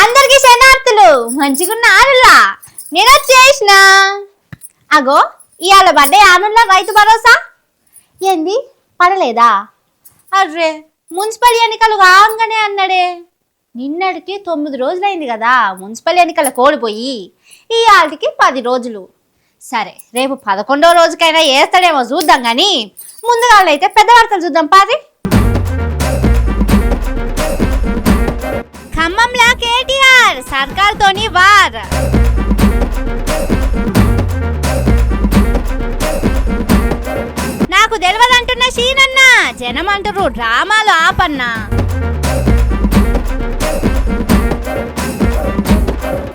అందరికి శనార్థులు మంచిగున్నారులా. నేను వచ్చేసిన అగో ఇవాళ పడ్డే ఆనుల్లో రైతు భరోసా ఏంది పడలేదా? అర్రే మున్సిపల్ ఎన్నికలు కాగానే అన్నాడే. నిన్నటికి 9 రోజులైంది కదా మున్సిపల్ ఎన్నికల కోడిపోయి. ఈ ఆటికి 10 రోజులు. సరే రేపు 11వ రోజుకైనా వేస్తాడేమో చూద్దాం. కానీ ముందుగా అయితే పెద్ద వార్తలు చూద్దాం పాది. ఖమ్మంలా కేటీఆర్ సర్కార్తోని వార్. నాకు తెలియదంటున్న షీనన్న జనం అంటారు డ్రామాలు ఆపన్నా.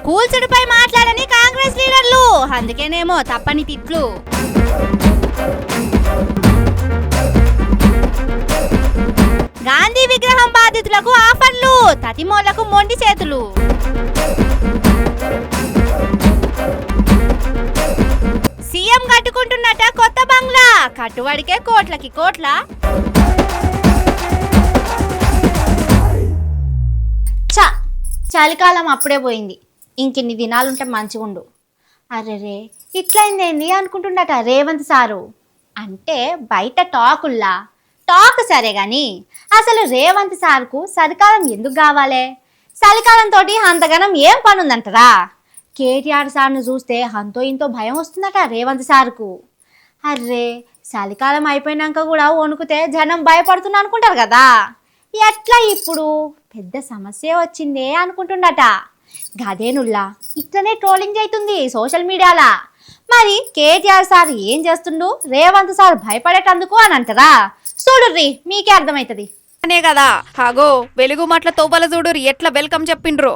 కూల్చుడిపై మాట్లాడని కాంగ్రెస్ లీడర్లు, అందుకేనేమో తప్పని తిట్లు. గాంధీ విగ్రహం బాధితులకు ఆఫర్లు, తతిమోళ్లకు మొండి చేతులు. సీఎం కట్టుకుంటున్నట కొత్త బంగ్లా, కట్టుబడికే కోట్లకి కోట్ల. చలికాలం అప్పుడే పోయింది, ఇంకిన్ని దినాలుంటే మంచిగుండు. అరెరే ఇట్లయిందేంది అనుకుంటుండట రేవంత్ సారు. అంటే బయట టాకుల్లా టాక్ సరే గాని అసలు రేవంత్ సార్కు చలికాలం ఎందుకు కావాలే? చలికాలంతో అంతగానం ఏం పనుందంటారా? కేటీఆర్ సార్ను చూస్తే అంతో ఇంతో భయం వస్తుందట రేవంత్ సార్కు. అర్రే చలికాలం అయిపోయినాక కూడా వణుకుతే జనం భయపడుతున్నా అనుకుంటారు కదా. ఎట్లా ఇప్పుడు పెద్ద సమస్య వచ్చిందే అనుకుంటుండట. గదేనుల్లా ఇట్లనే ట్రోలింగ్ అవుతుంది సోషల్ మీడియాలా. మరి కేటీఆర్ సార్ ఏం చేస్తుండు, రేవంత్ సార్ భయపడేటందుకు అని అంటారా? చూడుర్రి మీకే అర్థమవుతుంది అనే కదా. హాగో వెలుగు మట్ల తోబల చూడు ఎట్లా వెల్కమ్ చెప్పిండ్రు.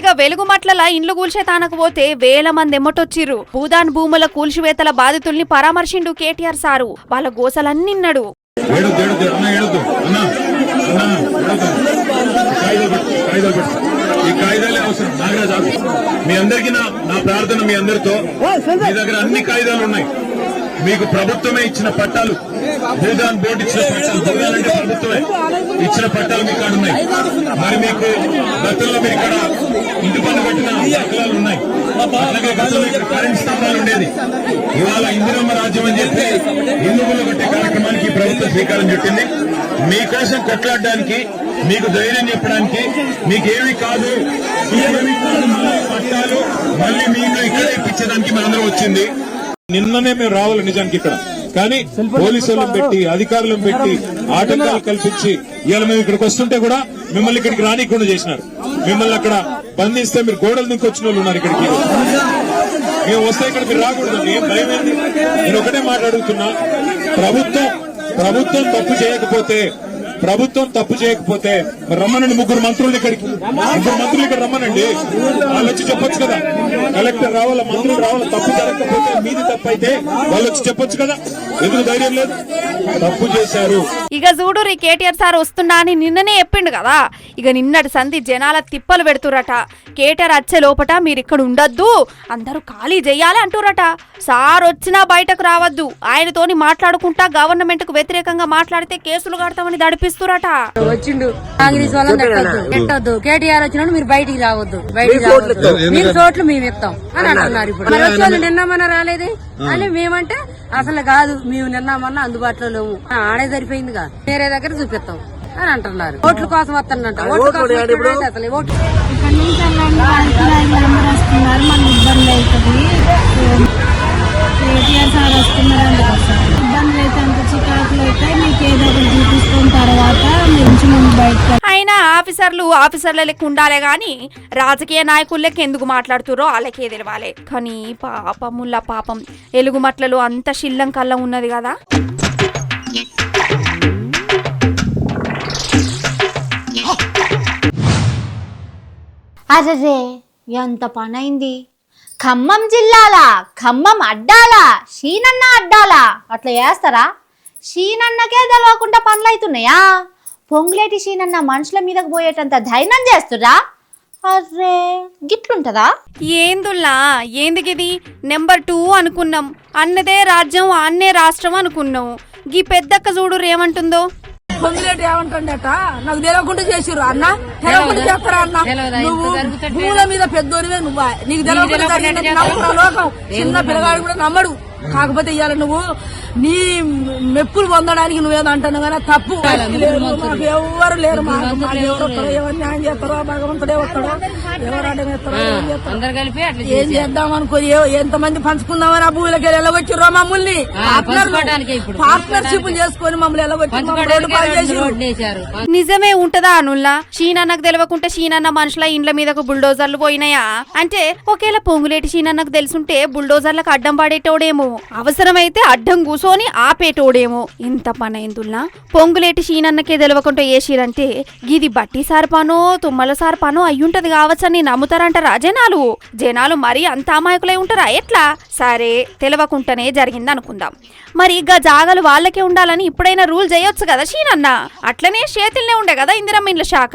ఇక వెలుగు మట్ల ఇండ్లు కూల్చే తానకు పోతే వేల మంది ఎమ్మటొచ్చిర్రు. భూదాన్ భూముల కూల్చివేతల బాధితుల్ని పరామర్శిండు కేటీఆర్ సారు. వాళ్ళ గోసలన్నిన్నాడు. ఈ కాయిదాలే అవసరం. నాగరాజు మీ అందరికీ నా ప్రార్థన, మీ అందరితో మీ దగ్గర అన్ని కాయిదాలు ఉన్నాయి. మీకు ప్రభుత్వమే ఇచ్చిన పట్టాలు, భూదాన్ బోర్డు ఇచ్చిన పట్టాలు, భూదాన్ అంటే ప్రభుత్వమే ఇచ్చిన పట్టాలు మీ కాడ ఉన్నాయి. మరి మీకు గతంలో మీరు ఇక్కడ ఇంటి పన్ను కట్టిన దాఖలాలు ఉన్నాయి. అట్లాగే గతంలో ఇక్కడ కరెంట్ స్తంభాలు ఉండేది. ఇవాళ ఇందిరమ్మ రాజ్యం అని చెప్పి ఇల్లు కట్టే కార్యక్రమానికి ప్రభుత్వం శ్రీకారం చుట్టింది. మీకోసం కొట్లాడడానికి, మీకు ధైర్యం చెప్పడానికి, మీకేమి కాదు పట్టాలు మళ్ళీ మీకు ఇక్కడ ఇప్పించడానికి మనందరం వచ్చింది. నిన్ననే మేము రావాలి నిజానికి ఇక్కడ, కానీ పోలీసులను పెట్టి అధికారులను పెట్టి ఆటంకాలు కల్పించి ఇవాళ మేము ఇక్కడికి వస్తుంటే కూడా మిమ్మల్ని ఇక్కడికి రానికుండా చేసినారు. మిమ్మల్ని అక్కడ బంధిస్తే మీరు గోడలు దించి వచ్చిన వాళ్ళు ఉన్నారు ఇక్కడికి. మేము వస్తే ఇక్కడ మీరు రాకూడదు. ఏం భయం ఏంటి? నేను ఒకటే మాట్లాడుతున్నా, ప్రభుత్వం తప్పు చేయకపోతే రమ్మనండి. ముగ్గురు మంత్రులు ఇక్కడ రమ్మనండి. వాళ్ళు వచ్చి చెప్పొచ్చు కదా. కలెక్టర్ రావాలా, మంత్రులు రావాలా. తప్పు జరగకపోతే మీది తప్పు అయితే వాళ్ళు వచ్చి చెప్పొచ్చు కదా. ఎందుకు ధైర్యం లేదు? తప్పు చేశారు. ఇక చూడు కేటీఆర్ సార్ వస్తున్నా అని నిన్ననే చెప్పిండు కదా. ఇక నిన్నటి సంధి జనాల తిప్పలు పెడుతురట. కేటీఆర్ వచ్చే లోపట మీరు ఇక్కడ ఉండొద్దు, అందరూ ఖాళీ చెయ్యాలి అంటురట. సార్ వచ్చినా బయటకు రావద్దు, ఆయనతోని మాట్లాడుకుంటా గవర్నమెంట్ కు వ్యతిరేకంగా మాట్లాడితే కేసులు కడతామని దడిపిస్తురట. వచ్చిండు కాంగ్రెస్ వాళ్ళని పెట్టొద్దు, కేటీఆర్ వచ్చినప్పుడు మీరు బయటికి రావద్దు, మీరు చోట్లు మేము ఇస్తాం అని అంటున్నారు. ఇప్పుడు మరి వచ్చి నిన్నమన్నా రాలేదే అని మేమంటే అసలు కాదు, మేము నిన్నమన్నా అందుబాటులో లేవు, ఆడే సరిపోయిందిగా, వేరే దగ్గర చూపిస్తాం అని అంటున్నారు. ఓట్ల కోసం వస్తానంట. ఓట్ల కోసం అసలు ఓట్లు ఇక్కడ నుంచి వస్తున్నారు, మనకి ఇబ్బంది అవుతుంది. కేటీఆర్ సార్ వస్తున్నారండి, ఇబ్బందులు అయితే అంత చికాకులు అయితే మీకు ఏదో ఒకటి చూపిస్తున్న తర్వాత నుంచి ముందు బయట. అయినా ఆఫీసర్ల లెక్క ఉండాలే గాని రాజకీయ నాయకుల లెక్క ఎందుకు మాట్లాడుతురో వాళ్ళకే తెలవాలి. కానీ పాపం ఎలుగుమట్లలో అంత శిల్లం కల్లం ఉన్నది కదా. అరే ఎంత పనైంది. ఖమ్మం జిల్లాలా, ఖమ్మం అడ్డాలా, షీనన్న అడ్డాలా అట్లా చేస్తారా? షీనన్నకే తెలవకుండా పనులు అవుతున్నాయా? పొంగులేటి షీనన్న మనుషుల మీదకు పోయేటంత ధైర్యం చేస్తురా? అర్రే గిట్లుంటదా? ఏందుల్లా ఏందిగిది? నెంబర్ 2 అనుకున్నాం, అన్నదే రాజ్యం అన్నే రాష్ట్రం అనుకున్నాం. గీ పెద్దక్క చూడు ఏమంటుందో. పొంగులేటి ఏమంటాడట, నాకు తెలియకుండా చేసిర్రు అన్న, తెలియకుండా చేస్తారా అన్న, నువ్వు భూముల మీద పెద్దోనివే నువ్వా, నీకు తెలియకుండా జరిగిందని నమ్మరా లోకం, చిన్న పిల్లగాడు కూడా నమ్మడు. కాకపోతే ఇవాళ నువ్వు నీ మెప్పులు పొందడానికి నువ్వేదో అంటున్నావు కానీ తప్పు. మాకు ఎవరు లేరు, మాకు ఎవరు వస్తారో, ఎవరు న్యాయం చేస్తారో భగవంతుడే వస్తాడో, ఎవరు అడ్డం చేస్తారో ఏం చేద్దాం అనుకోని ఎంతమంది పంచుకుందామని ఆ భూములకి వెళ్ళగొచ్చిర్రో మమ్మల్ని. పార్ట్నర్షిప్ చేసుకుని మమ్మల్ని వెళ్ళగొచ్చి నిజమే ఉంటదా అనుల్లా? షీనన్నకు తెలియకుంటే షీనన్న మనుషుల ఇండ్ల మీదకు బుల్డోజర్లు పోయినాయా అంటే? ఒకేలా పొంగులేటి షీనన్నకు తెలుసుంటే బుల్డోజర్లకు అడ్డం పడేటోడేమో, అవసరమైతే అడ్డం కూసోని ఆపేటోడేమో. ఇంత పనైందుల్లా పొంగులేటి షీనన్నకే తెలియకుండా ఏషిరంటే గిది బట్టి సార్పానో తుమ్మల సార్పానో అయ్యుంటది కావచ్చని నమ్ముతారంటారా జనాలు? జనాలు మరీ అంత అమాయకులై ఉంటారా ఎట్లా? సరే తెలియకుండానే జరిగింది అనుకుందాం, మరి గా జాగలు వాళ్ళకే ఉండాలని ఇప్పుడైనా రూల్ చేయొచ్చు కదా షీనన్న? అట్లనే చేతిల్నే ఉండే కదా ఇందిరమ్మ ఇండ్ల శాఖ.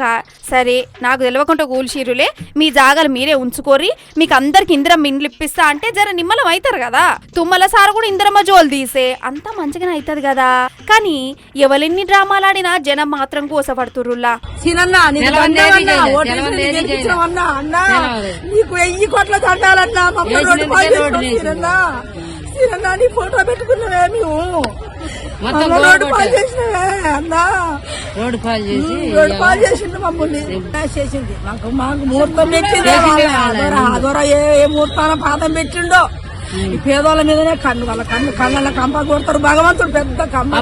సరే నాకు తెలియకుండా కూల్చీరులే, మీ జాగలు మీరే ఉంచుకోరి, మీకు అందరికి ఇందిరమ్మ ఇండ్లు ఇప్పిస్తా అంటే జర నిమ్మలం అవుతారు కదా. తుమ్మల సారు కూడా ఇందిరమ్మ జోలు తీసే అంతా మంచిగానే అవుతుంది కదా. కానీ ఎవరెన్ని డ్రామాలాడినా జనం మాత్రం కోసపడుతుర్రులా. నీకు 1000 కోట్ల దండాలన్నా మమ్మల్ని ఫోటో పెట్టుకున్నావే, మేము రోడ్డు పాలు చేసినవే అన్నా, రోడ్డు పాలు చేసిండు మమ్మల్ని చేసింది. మాకు ముహూర్తం పెట్టింది, ద్వారా ఏ ముహూర్తాన పాదం పెట్టిండో. ఈ పేదోళ్ళ మీదనే కన్ను, వాళ్ళ కళ్ళ కంప కొడతారు భగవంతుడు, పెద్ద కంప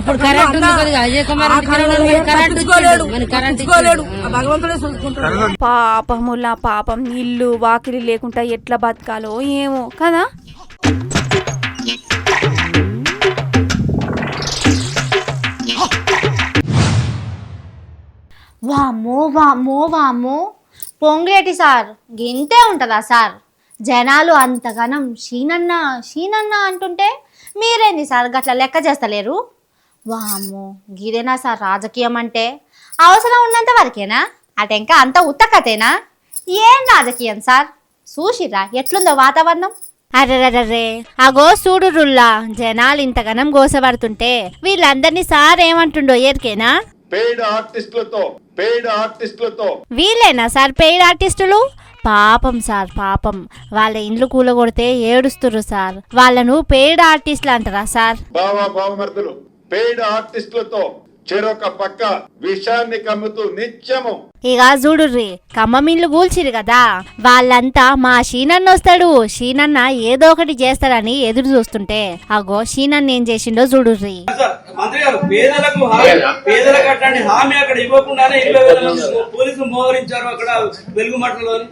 కట్టించుకోలేడు, భగవంతుడే చూసుకుంటాడు. పాపములా పాపం, ఇల్లు వాకిలి లేకుండా ఎట్లా బతకాలో ఏమో కదా. వామ్మో వామ్మో వామ్మో, పొంగులేటి సార్ గింతే ఉంటుందా సార్? జనాలు అంతగానం షీనన్న షీనన్న అంటుంటే మీరేంది సార్ గట్లా లెక్క చేస్తలేరు? వామ్మో, గిదేనా సార్ రాజకీయం అంటే? అవసరం ఉన్నంత వరకేనా? అటెంకా అంత ఉత్తకతేనా? ఏం రాజకీయం సార్? చూసిరా ఎట్లుందో వాతావరణం? అర్రర్రే అగో చూడు రుల్లా, జనాలు ఇంతగానం గోసపడుతుంటే వీళ్ళందరినీ సార్ ఏమంటుండో ఎరికేనా? పెయిడ్ ఆర్టిస్టులతో వీళ్ళేనా సార్ పెయిడ్ ఆర్టిస్టులు? పాపం సార్ పాపం, వాళ్ళ ఇండ్లు కూలగొడితే ఏడుస్తుర్రు సార్. వాళ్ళను పెయిడ్ ఆర్టిస్టులు అంటారా సార్? బావమర్దులు పెయిడ్ ఆర్టిస్టులతో చెరొక పక్క విషాన్ని కమ్ముతూ నిత్యము. ఇక చూడుర్రి, ఖమ్మం ఇల్లు కూల్చిరు కదా, వాళ్ళంతా మా షీనన్న వస్తాడు, షీనన్న ఏదో ఒకటి చేస్తాడని ఎదురు చూస్తుంటే అగో షీనన్న ఏం చేసిండో చూడుర్రి. మంత్రి గారు, పేదలకు అట్లాంటి హామీ అక్కడ ఇవ్వకుండానే 20,000 పోలీసులు మోహరించారు అక్కడ వెలుగుమట్టలోని.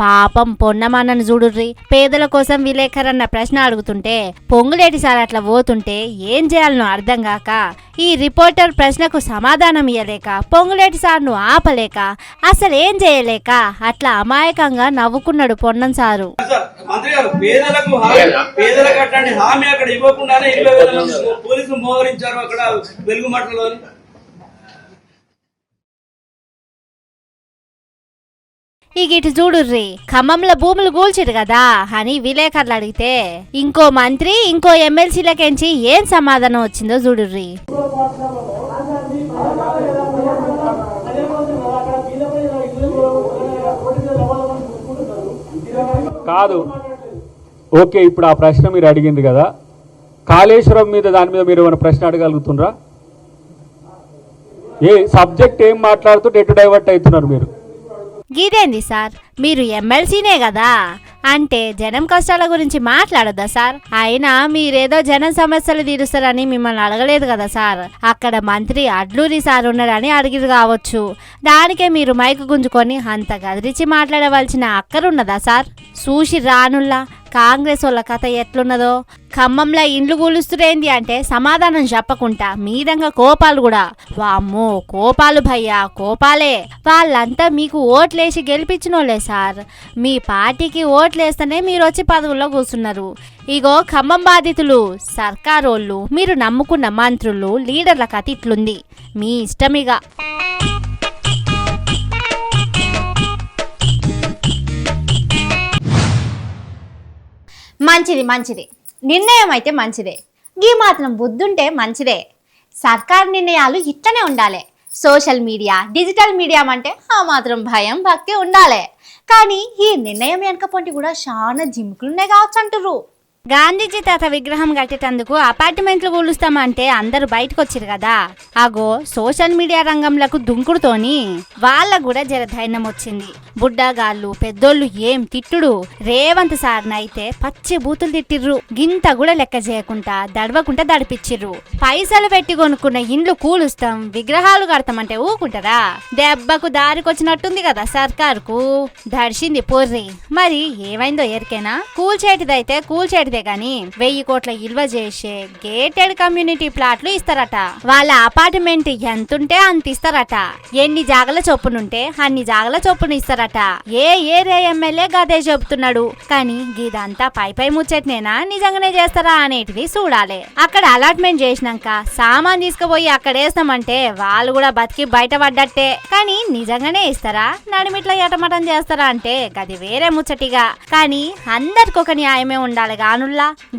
పాపం పొన్నమానను చూడుర్రి, పేదల కోసం విలేకరన్న ప్రశ్న అడుగుతుంటే పొంగులేటి సార్ అట్లా పోతుంటే ఏం చేయాలనో అర్థం కాక, ఈ రిపోర్టర్ ప్రశ్నకు సమాధానం ఇయ్యలేక, పొంగులేటి సార్ను ఆపలేక, అసలు ఏం చేయలేక అట్లా అమాయకంగా నవ్వుకున్నాడు పొన్నం సారు. మంత్రి గారు, పేదలకు అట్లాంటి హామీ అక్కడ ఇవ్వకుండానే 20,000 పోలీసులు మోహరించారు అక్కడ వెలుగుమట్టలోని. ఇక ఇటు చూడుర్రి, ఖమ్మంలో భూములు కూల్చిరు కదా అని విలేకరులు అడిగితే ఇంకో మంత్రి ఇంకో ఎమ్మెల్సీలకెంచి ఏం సమాధానం వచ్చిందో చూడుర్రి. కాదు, ఓకే, ఇప్పుడు ఆ ప్రశ్న మీరు అడిగింది కదా, కాళేశ్వరం మీద దాని మీద మీరు ఏమైనా ప్రశ్న అడగలుగుతున్నారా? ఏ సబ్జెక్ట్ ఏం మాట్లాడుతూ ఎటు డైవర్ట్ అవుతున్నారు మీరు? గీదేంది సార్, మీరు ఎమ్మెల్సీనే కదా అంటే జనం కష్టాల గురించి మాట్లాడొద్దా సార్? అయినా మీరేదో జనం సమస్యలు తీరుస్తారని మిమ్మల్ని అడగలేదు కదా సార్. అక్కడ మంత్రి అడ్లూరి సార్ ఉన్నాడని అడిగిరు కావచ్చు, దానికే మీరు మైకు గుంజుకొని అంత గదిరించి మాట్లాడవలసిన అక్కరున్నదా సార్? చూసి రానుల్లా కాంగ్రెస్ వాళ్ళ కథ ఎట్లున్నదో. ఖమ్మంలో ఇండ్లు కూలుస్తురేంది అంటే సమాధానం చెప్పకుండా మీదంగా కోపాలు కూడా. వామ్మో కోపాలు భయ్యా, కోపాలే. వాళ్ళంతా మీకు ఓట్లేసి గెలిపించినోళ్ళే సార్. మీ పార్టీకి ఓట్లేస్తేనే మీరు వచ్చి పదవుల్లో కూర్చున్నారు. ఇగో ఖమ్మం బాధితులు, సర్కారోళ్ళు, మీరు నమ్ముకున్న మంత్రులు, లీడర్ల కథ ఇట్లుంది. మీ ఇష్టమిగా. మంచిది నిర్ణయం అయితే మంచిదే. గీ మాత్రం బుద్ధుంటే మంచిదే. సర్కార్ నిర్ణయాలు ఇట్లనే ఉండాలి. సోషల్ మీడియా, డిజిటల్ మీడియా అంటే ఆ మాత్రం భయం భక్తి ఉండాలి. కానీ ఈ నిర్ణయం వెనక పొంటి కూడా చాలా జిమ్కులున్నాయి కావచ్చు అంటుర్రు. గాంధీజీ తాత విగ్రహం కట్టేటందుకు అపార్ట్మెంట్లు కూలుస్తామంటే అందరూ బయటకు వచ్చిరు కదా. అగో సోషల్ మీడియా రంగంలకు దుంకుడుతోని వాళ్ళకు కూడా జర ధైర్యం వచ్చింది. బుడ్డగాళ్ళు పెద్దోళ్ళు ఏం తిట్టుడు. రేవంత్ సార్నైతే పచ్చి బూతులు తిట్టిర్రు. గింత కూడా లెక్క చేయకుండా దడవకుండా దడిపిచ్చిర్రు. పైసలు పెట్టి కొనుక్కున్న ఇండ్లు కూలుస్తాం, విగ్రహాలు కడతామంటే ఊకుంటారా? దెబ్బకు దారికొచ్చినట్టుంది కదా సర్కారుకు. దడిచింది పొర్రి. మరి ఏమైందో ఎరికేనా? కూల్చేటిదైతే కూల్చేటి గాని 1000 కోట్ల ఇల్వ చేసే గేటెడ్ కమ్యూనిటీ ప్లాట్లు ఇస్తారట. వాళ్ళ అపార్ట్మెంట్ ఎంతుంటే అంత ఇస్తారట. ఎన్ని జాగల చొప్పునుంటే అన్ని జాగల చొప్పున ఇస్తారట. ఏ ఏరియా ఎమ్మెల్యే గదే చెబుతున్నాడు. కానీ ఇదంతా పై ముచ్చట్నేనా నిజంగానే చేస్తారా అనేటిది చూడాలి. అక్కడ అలాట్మెంట్ చేసినాక సామాన్ తీసుకుపోయి అక్కడ వేస్తామంటే వాళ్ళు కూడా బతికి బయటపడ్డట్టే. కానీ నిజంగానే ఇస్తారా? నడిమిట్లా ఎటమటం చేస్తారా అంటే గది వేరే ముచ్చటిగా. కానీ అందరికొక న్యాయమే ఉండాలి.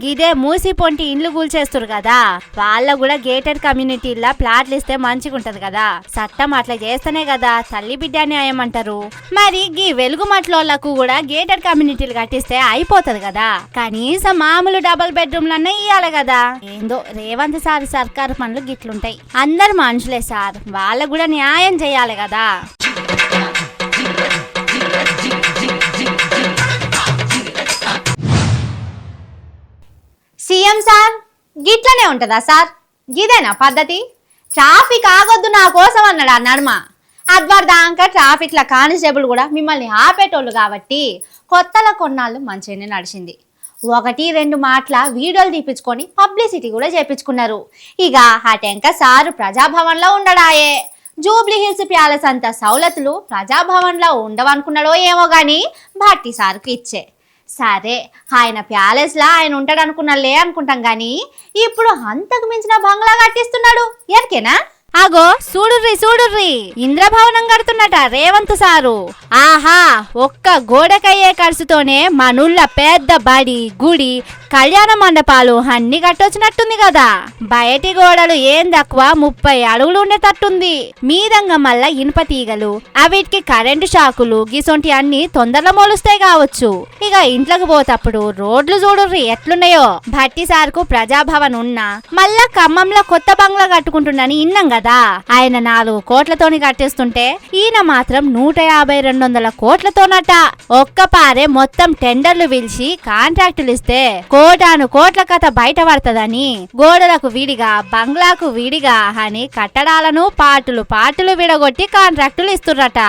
గిదే మూసి పొంటి ఇండ్లు కూల్చేస్తారు కదా, వాళ్ళ కూడా గేటెడ్ కమ్యూనిటీలా ప్లాట్లు ఇస్తే మంచిగుంటది కదా. చట్టం అట్లా చేస్తేనే కదా తల్లి బిడ్డ న్యాయం అంటారు. మరి గీ వెలుగు మట్లోళ్లకు కూడా గేటెడ్ కమ్యూనిటీలు కట్టిస్తే అయిపోతది కదా. కనీసం మామూలు డబుల్ బెడ్రూమ్లన్నా ఇయ్యాలి కదా. ఏందో రేవంత్ సార్ సర్కారు పనులు గిట్లుంటాయి. అందరు మనుషులే సార్, వాళ్ళకు కూడా న్యాయం చేయాలి కదా. సీఎం సార్ గిట్లనే ఉంటుందా సార్? గిదేనా పద్ధతి? ట్రాఫిక్ ఆగొద్దు నా కోసం అన్నాడు ఆ నడుమ. అద్వార్దాంక ట్రాఫిక్ల కానిస్టేబుల్ కూడా మిమ్మల్ని ఆపేటోళ్ళు కాబట్టి కొత్తల కొన్నాళ్ళు మంచిగానే నడిచింది. 1-2 మాటల వీడియోలు తీపించుకొని పబ్లిసిటీ కూడా చేపించుకున్నారు. ఇక అటెంక సారు ప్రజాభవన్లో ఉండడాయే. జూబ్లీ హిల్స్ ప్యాలెస్ అంత సౌలతులు ప్రజాభవన్లో ఉండవనుకున్నాడో ఏమో గాని భట్టి సార్కు ఇచ్చే. సరే ఆయన ప్యాలెస్లా ఆయన ఉంటాడు అనుకున్నాలే అనుకుంటాం గాని ఇప్పుడు అంతకు మించిన బంగ్లా కట్టిస్తున్నాడు. ఎరికేనా? అగో చూడుర్రి ఇంద్రభవనం కడుతున్నట రేవంత్ సారు. ఆహా, ఒక్క గోడకయ్యే ఖర్చుతోనే మనూళ్ళ పెద్ద బడి, గుడి, కళ్యాణ మండపాలు అన్ని కట్టొచ్చినట్టుంది కదా. బయటి గోడలు ఏం తక్కువ 30 అడుగులు ఉండేటట్టుంది. మీదంగా మళ్ళా ఇనుప తీగలు, అవిటికి కరెంటు షాకులు గిసొంటి అన్ని తొందరలో మోలుస్తాయి కావచ్చు. ఇక ఇంట్లోకి పోతప్పుడు రోడ్లు చూడుర్రి ఎట్లున్నాయో. భట్టి సార్కు ప్రజాభవన్ ఉన్నా మళ్ళా ఖమ్మంలో కొత్త బంగ్లా కట్టుకుంటుండని ఇన్నాం కదా. ఆయన 4 కోట్లతోని కట్టిస్తుంటే ఈయన మాత్రం 150-200 కోట్లతోనట. ఒక్కపారే మొత్తం టెండర్లు పిలిచి కాంట్రాక్టులు ఇస్తే కోటాను కోట్ల కథ బయట పడుతుందని గోడలకు విడిగా బంగ్లాకు విడిగా అని కట్టడాలను పార్టులు విడగొట్టి కాంట్రాక్టులు ఇస్తుర్రట.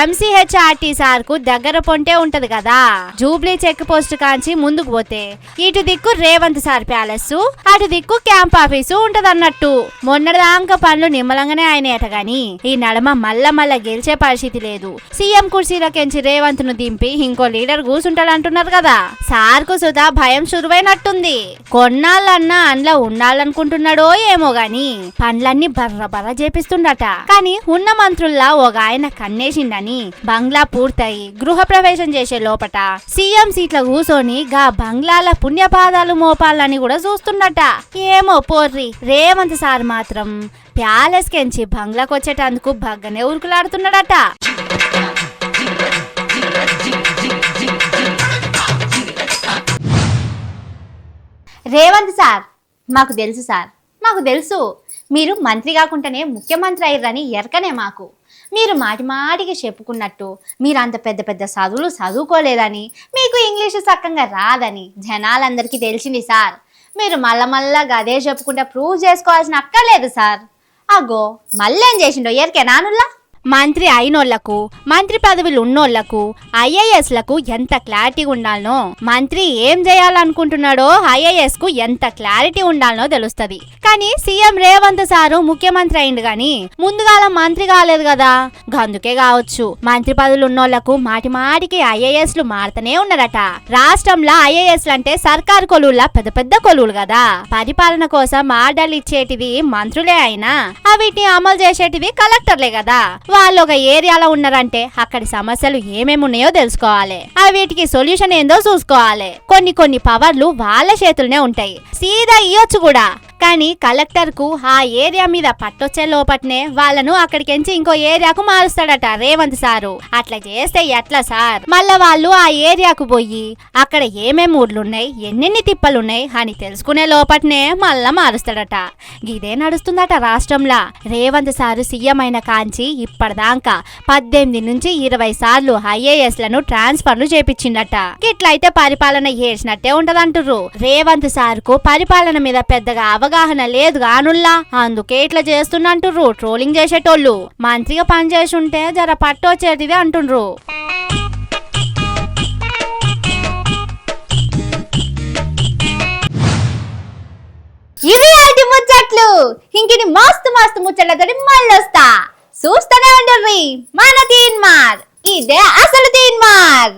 MCHRT సార్కు దగ్గర పొంటే ఉంటది కదా. జూబ్లీ చెక్ పోస్ట్ కాంచి ముందుకు పోతే ఇటు దిక్కు రేవంత్ సార్ ప్యాలెస్, అటు దిక్కు క్యాంప్ ఆఫీసు ఉంటదన్నట్టు. మొన్నటిదాకా పనులు నిమ్మలంగానే ఆయనేట గాని ఈ నడమ మళ్ళా గెలిచే పరిస్థితి లేదు. సీఎం కుర్చీలకెంచి రేవంత్ ను దింపి ఇంకో లీడర్ కూసుంటాడు అంటున్నారు కదా. సార్కు సుధా భయం శురువైనట్టుంది. కొన్నాళ్ళన్నా అందులో ఉండాలనుకుంటున్నాడో ఏమో గాని పనులన్నీ బర్ర చేపిస్తుండట. కానీ ఉన్న మంత్రుల్లా ఒక ఆయన కన్నేసిండని బంగ్లా పూర్తయి గృహ ప్రవేశం చేసే లోపట సీఎం సీట్ల కూసోని గా బంగ్లాల పుణ్యపాదాలు మోపాలని కూడా చూస్తున్నట. ఏమో పోర్రి, రేవంత్ సార్ మాత్రం ప్యాలెస్ కెంచి బంగ్లాకు వచ్చేటందుకు బగ్గనే ఉరుకులాడుతున్నాడట. రేవంత్ సార్ మాకు తెలుసు సార్, మాకు తెలుసు మీరు మంత్రి కాకుండానే ముఖ్యమంత్రి అయ్యారని ఎరకనే మాకు. మీరు మాటికి చెప్పుకున్నట్టు మీరు అంత పెద్ద చదువులు చదువుకోలేదని, మీకు ఇంగ్లీషు చక్కగా రాదని జనాలందరికీ తెలిసింది సార్. మీరు మళ్ళా అదే చెప్పుకుంటే ప్రూవ్ చేసుకోవాల్సిన అక్కర్లేదు సార్. అగో మళ్ళేం చేసిండో ఎరికే నానుల్లా. మంత్రి అయినోళ్లకు, మంత్రి పదవులు ఉన్నోళ్లకు, IAS-లకు ఎంత క్లారిటీ ఉండాలనో, మంత్రి ఏం చేయాలనుకుంటున్నాడో IAS కు ఎంత క్లారిటీ ఉండాలనో తెలుస్తుంది. కానీ సీఎం రేవంత్ సారు ముఖ్యమంత్రి అయిండు గాని ముందుగాల మంత్రి కాలేదు కదా. గందుకే కావచ్చు మంత్రి పదవులు ఉన్నోళ్లకు మాటికి IAS-లు మారుతూనే ఉన్నారట. రాష్ట్రంలో IAS-లు అంటే సర్కారు కొలువుల పెద్ద కొలువులు కదా. పరిపాలన కోసం ఆర్డర్లు ఇచ్చేటివి మంత్రులే అయినా అవిటిని అమలు చేసేటివి కలెక్టర్లే కదా. వాళ్ళు ఒక ఏరియాలో ఉన్నారంటే అక్కడి సమస్యలు ఏమేమి ఉన్నాయో తెలుసుకోవాలి, వీటికి సొల్యూషన్ ఏందో చూసుకోవాలి. కొన్ని పవర్లు వాళ్ళ చేతుల్లోనే ఉంటాయి, సీదా ఇయ్యొచ్చు కూడా. కానీ కలెక్టర్ కు ఆ ఏరియా మీద పట్టొచ్చే లోపట్నే వాళ్ళను అక్కడికెంచి ఇంకో ఏరియాకు మారుస్తాడట రేవంత్ సారు. అట్లా చేస్తే ఎట్లా సార్? మళ్ళా వాళ్ళు ఆ ఏరియాకు పోయి అక్కడ ఏమేమి ఊర్లున్నాయి, ఎన్నెన్ని తిప్పలున్నాయి అని తెలుసుకునే లోపట్నే మళ్ళా మారుస్తాడట. ఇదే నడుస్తుందట రాష్ట్రంలో. రేవంత్ సారు సీఎం అయిన కాంచి ఇప్పటిదాకా 18 నుంచి 20 సార్లు IAS లను ట్రాన్స్ఫర్లు చేపించిందట. ఇట్లయితే పరిపాలన చేసినట్టే ఉంటదంటుర్రు. రేవంత్ సార్కు పరిపాలన మీద పెద్దగా అవగాహన లేదు గానుల్లా, అందుకే ఇట్లా చేస్తున్నంటుర్రు ట్రోలింగ్ చేసేటోళ్ళు. మంత్రిగా పనిచేసి ఉంటే జర పట్టొచ్చేటిది అంటుండ్రు. ఇవి ఆటి ముచ్చట్లు. ఇంకిని మస్తు ముచ్చట్లతోటి మళ్ళీ వస్తా. చూస్తూనే ఉండుర్రి మన తీన్మార్. ఇదే అసలు తీన్మార్.